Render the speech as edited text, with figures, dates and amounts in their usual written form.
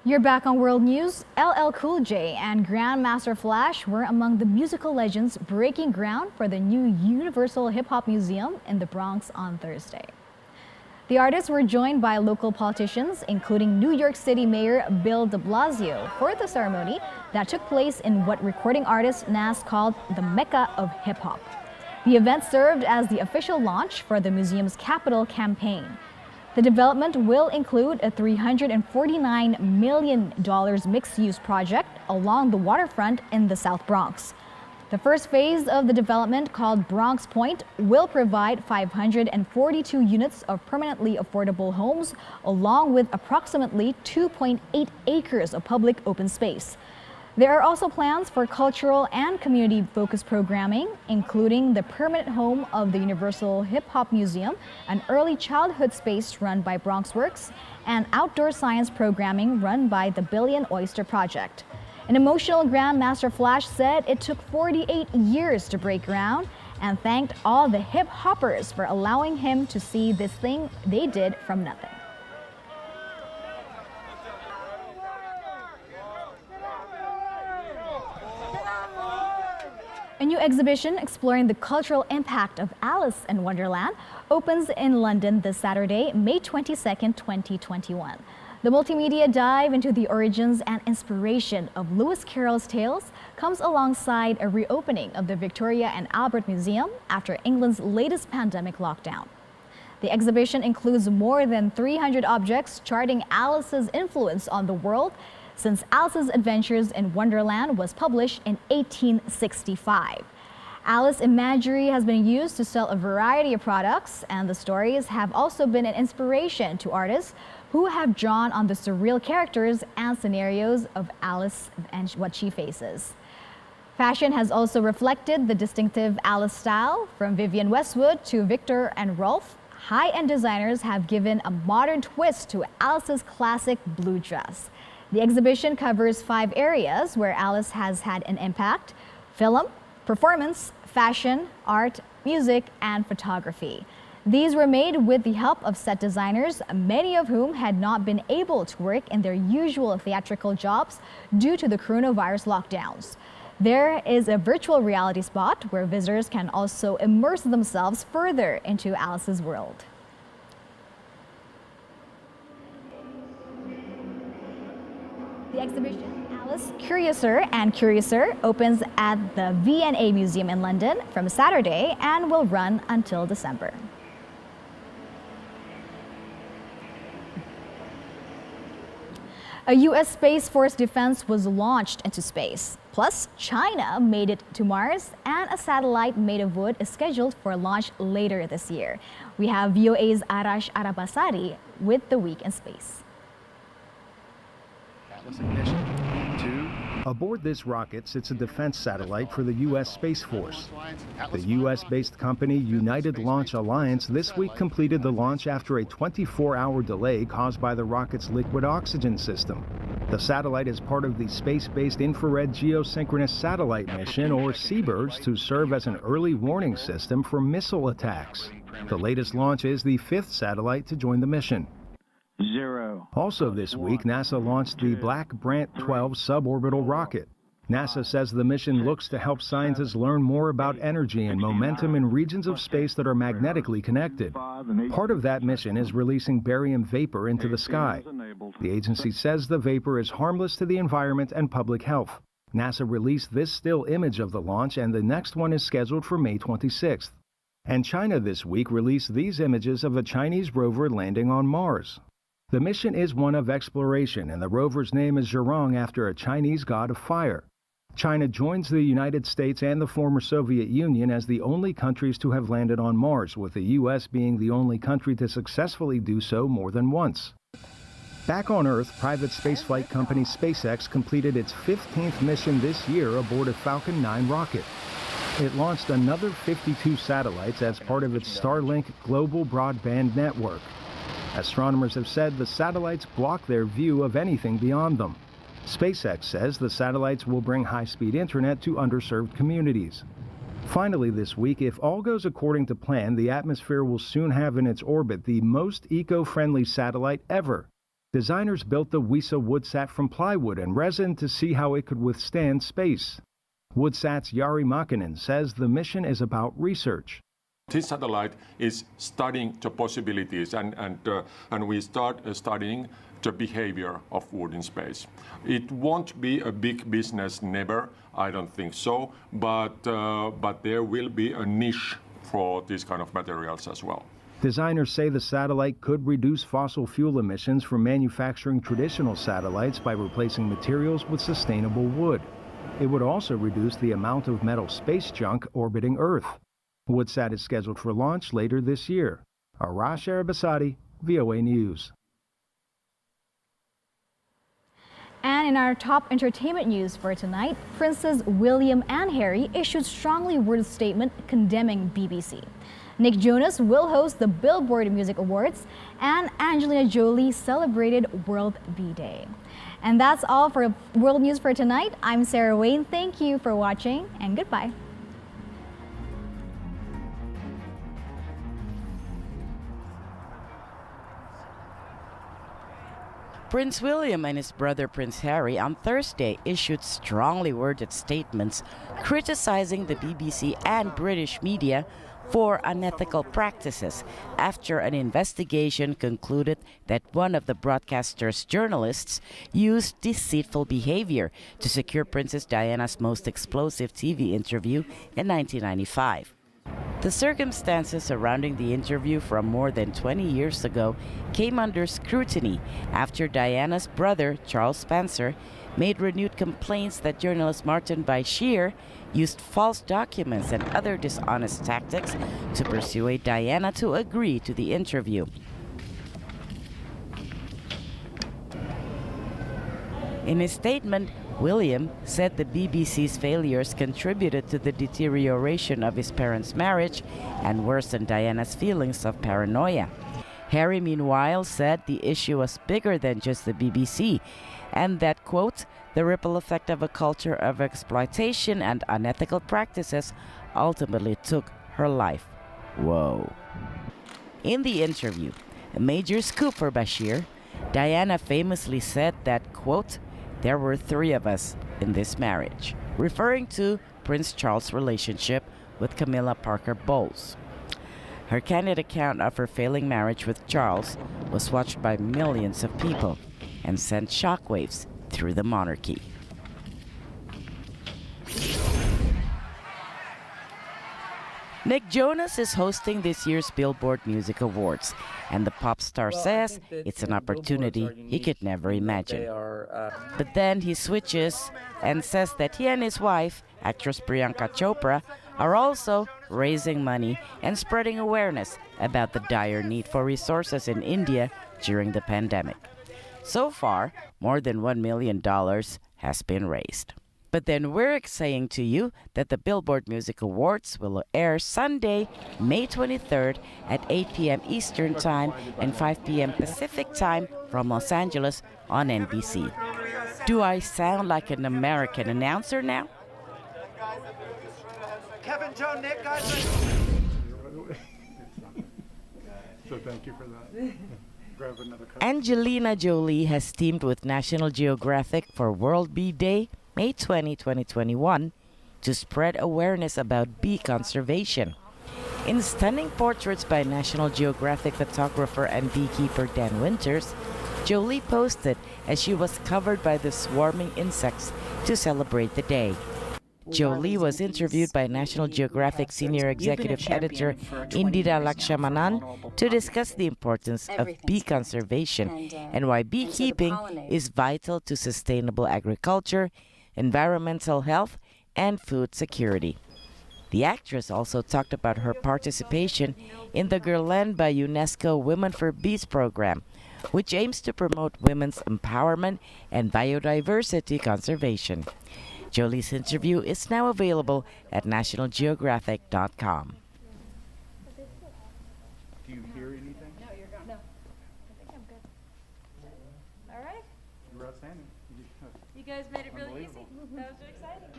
You're back on World News. LL Cool J and Grandmaster Flash were among the musical legends breaking ground for the new Universal HipHop Museum in the Bronx on Thursday. The artists were joined by local politicians, including New York City Mayor Bill de Blasio, for the ceremony that took place in what recording artist Nas called the Mecca of hip-hop. The event served as the official launch for the museum's capital campaign. The development will include a $349 million mixed-use project along the waterfront in the South Bronx. The first phase of the development, called Bronx Point, will provide 542 units of permanently affordable homes, along with approximately 2.8 acres of public open space. There are also plans for cultural and community-focused programming, including the permanent home of the Universal Hip-Hop Museum, an early childhood space run by Bronxworks, and outdoor science programming run by the Billion Oyster Project. An emotional Grandmaster Flash said it took 48 years to break ground and thanked all the hip-hoppers for allowing him to see this thing they did from nothing. A new exhibition exploring the cultural impact of Alice in Wonderland opens in London this Saturday, May 22, 2021. The multimedia dive into the origins and inspiration of Lewis Carroll's tales comes alongside a reopening of the Victoria and Albert Museum after England's latest pandemic lockdown. The exhibition includes more than 300 objects charting Alice's influence on the world since Alice's Adventures in Wonderland was published in 1865. Alice imagery has been used to sell a variety of products, and the stories have also been an inspiration to artists who have drawn on the surreal characters and scenarios of Alice and what she faces. Fashion has also reflected the distinctive Alice style. From Vivienne Westwood to Victor and Rolf, high-end designers have given a modern twist to Alice's classic blue dress. The exhibition covers 5 areas where Alice has had an impact: film, performance, fashion, art, music, and photography. These were made with the help of set designers, many of whom had not been able to work in their usual theatrical jobs due to the coronavirus lockdowns. There is a virtual reality spot where visitors can also immerse themselves further into Alice's world. The exhibition, Alice Curiouser and Curiouser, opens at the V&A Museum in London from Saturday and will run until December. A U.S. Space Force defense was launched into space. Plus, China made it to Mars, and a satellite made of wood is scheduled for launch later this year. We have VOA's Arash Arabasari with the week in space. Aboard this rocket sits a defense satellite for the U.S. Space Force. The U.S.-based company United Launch Alliance this week completed the launch after a 24-hour delay caused by the rocket's liquid oxygen system. The satellite is part of the Space-Based Infrared Geosynchronous Satellite Mission, or SeaBirds, to serve as an early warning system for missile attacks. The latest launch is the 5th satellite to join the mission. Also this week, NASA launched the Black Brant 12 suborbital rocket. NASA says the mission looks to help scientists learn more about energy and momentum in regions of space that are magnetically connected. Part of that mission is releasing barium vapor into the sky. The agency says the vapor is harmless to the environment and public health. NASA released this still image of the launch, and the next one is scheduled for May 26th. And China this week released these images of a Chinese rover landing on Mars. The mission is one of exploration, and the rover's name is Zhurong, after a Chinese god of fire. China joins the United States and the former Soviet Union as the only countries to have landed on Mars, with the U.S. being the only country to successfully do so more than once. Back on Earth, private spaceflight company SpaceX completed its 15th mission this year aboard a Falcon 9 rocket. It launched another 52 satellites as part of its Starlink global broadband network. Astronomers have said the satellites block their view of anything beyond them. SpaceX says the satellites will bring high-speed internet to underserved communities. Finally this week, if all goes according to plan, the atmosphere will soon have in its orbit the most eco-friendly satellite ever. Designers built the WISA Woodsat from plywood and resin to see how it could withstand space. Woodsat's Jari Makinen says the mission is about research. This satellite is studying the possibilities, and we start studying the behavior of wood in space. It won't be a big business, never, I don't think so, but there will be a niche for these kind of materials as well. Designers say the satellite could reduce fossil fuel emissions from manufacturing traditional satellites by replacing materials with sustainable wood. It would also reduce the amount of metal space junk orbiting Earth. Woodsat is scheduled for launch later this year. Arash Arabasadi, VOA News. And in our top entertainment news for tonight, Princes William and Harry issued strongly worded statement condemning BBC. Nick Jonas will host the Billboard Music Awards, and Angelina Jolie celebrated World Bee Day. And that's all for World News for tonight. I'm Sarah Wayne. Thank you for watching, and goodbye. Prince William and his brother Prince Harry on Thursday issued strongly worded statements criticizing the BBC and British media for unethical practices after an investigation concluded that one of the broadcaster's journalists used deceitful behavior to secure Princess Diana's most explosive TV interview in 1995. The circumstances surrounding the interview from more than 20 years ago came under scrutiny after Diana's brother, Charles Spencer, made renewed complaints that journalist Martin Bashir used false documents and other dishonest tactics to persuade Diana to agree to the interview. In his statement, William said the BBC's failures contributed to the deterioration of his parents' marriage and worsened Diana's feelings of paranoia. Harry, meanwhile, said the issue was bigger than just the BBC and that, quote, the ripple effect of a culture of exploitation and unethical practices ultimately took her life. Whoa. In the interview, a major scoop for Bashir, Diana famously said that, quote, there were 3 of us in this marriage, referring to Prince Charles' relationship with Camilla Parker Bowles. Her candid account of her failing marriage with Charles was watched by millions of people and sent shockwaves through the monarchy. Nick Jonas is hosting this year's Billboard Music Awards, and the pop star says it's an opportunity he could never imagine. But then he switches and says that he and his wife, actress Priyanka Chopra, are also raising money and spreading awareness about the dire need for resources in India during the pandemic. So far, more than $1 million has been raised. But then we're saying to you that the Billboard Music Awards will air Sunday, May 23rd at 8 p.m. Eastern Time and 5 p.m. Pacific Time from Los Angeles on NBC. Do I sound like an American announcer now? Kevin, Joe, Nick, guys. So thank you for that. Grab another cup. Angelina Jolie has teamed with National Geographic for World Bee Day, May 20, 2021, to spread awareness about bee conservation. In stunning portraits by National Geographic photographer and beekeeper Dan Winters, Jolie posted as she was covered by the swarming insects to celebrate the day. Jolie was interviewed by National Geographic Senior Executive Editor Indira Lakshmanan to discuss the importance of bee conservation and why beekeeping is vital to sustainable agriculture, environmental health, and food security. The actress also talked about her participation in the Wonderland by UNESCO Women for Bees program, which aims to promote women's empowerment and biodiversity conservation. Jolie's interview is now available at nationalgeographic.com. Do you hear anything? No, you're gone. No, I think I'm good. All right. You were outstanding. You guys made it really easy. That was exciting.